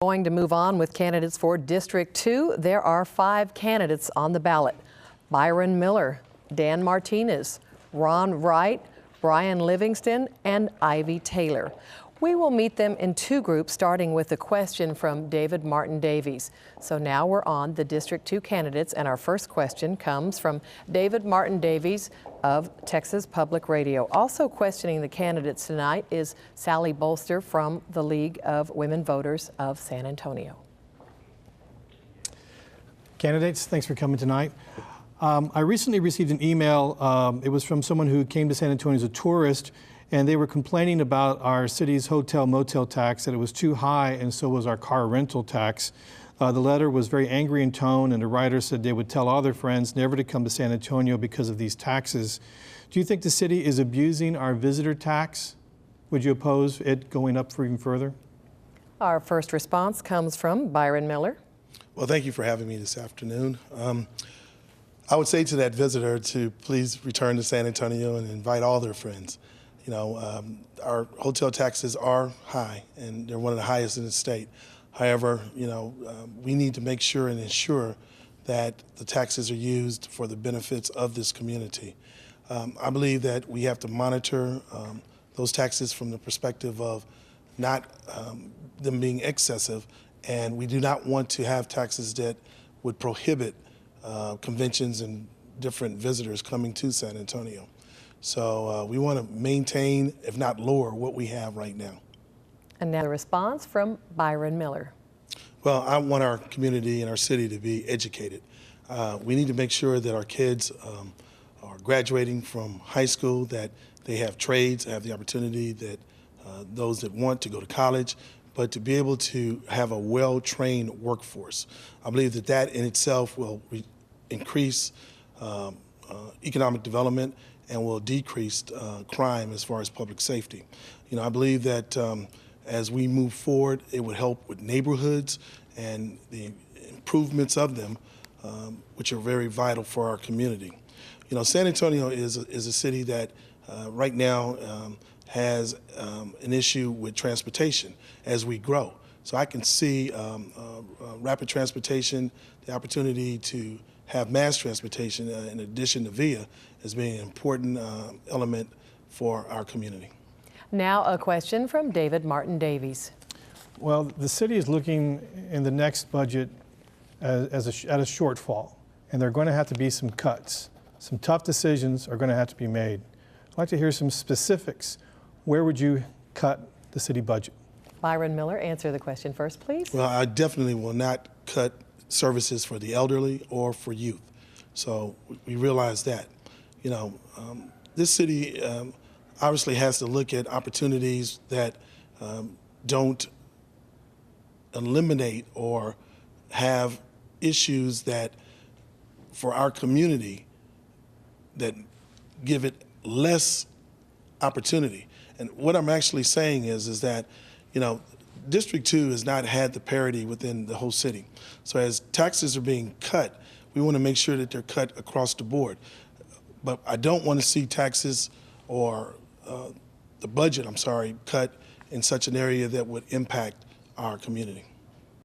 Going to move on with candidates for District 2. There are 5 candidates on the ballot: Byron Miller, Dan Martinez, Ron Wright, Brian Livingston, and Ivy Taylor. We will meet them in 2 groups, starting with a question from David Martin Davies. So now we're on the District 2 candidates, and our first question comes from David Martin Davies of Texas Public Radio. Also questioning the candidates tonight is Sally Bolster from the League of Women Voters of San Antonio. Candidates, thanks for coming tonight. I recently received an email. It was from someone who came to San Antonio as a tourist, and they were complaining about our city's hotel motel tax, that it was too high, and so was our car rental tax. The letter was very angry in tone, and the writer said they would tell all their friends never to come to San Antonio because of these taxes. Do you think the city is abusing our visitor tax? Would you oppose it going up for even further? Our first response comes from Byron Miller. Well, thank you for having me this afternoon. I would say to that visitor to please return to San Antonio and invite all their friends. You know, our hotel taxes are high, and they're one of the highest in the state. However, you know, we need to make sure and ensure that the taxes are used for the benefits of this community. I believe that we have to monitor those taxes from the perspective of not them being excessive, and we do not want to have taxes that would prohibit conventions and different visitors coming to San Antonio. So we want to maintain, if not lower, what we have right now. And now the response from Byron Miller. Well, I want our community and our city to be educated. We need to make sure that our kids are graduating from high school, that they have trades, have the opportunity that those that want to go to college, but to be able to have a well-trained workforce. I believe that that in itself will increase economic development and will decrease crime as far as public safety. You know, I believe that as we move forward, it would help with neighborhoods and the improvements of them, which are very vital for our community. You know, San Antonio is a city that right now has an issue with transportation as we grow. So I can see rapid transportation, the opportunity to have mass transportation in addition to VIA as being an important element for our community. Now a question from David Martin Davies. Well, the city is looking in the next budget at a shortfall, and there are going to have to be some cuts. Some tough decisions are going to have to be made. I'd like to hear some specifics. Where would you cut the city budget? Byron Miller, answer the question first, please. Well, I definitely will not cut services for the elderly or for youth. So we realize that. You know, this city obviously has to look at opportunities that don't eliminate or have issues that for our community that give it less opportunity. And what I'm actually saying is that, you know, District 2 has not had the parity within the whole city. So as taxes are being cut, we want to make sure that they're cut across the board. But I don't want to see taxes or the budget, cut in such an area that would impact our community.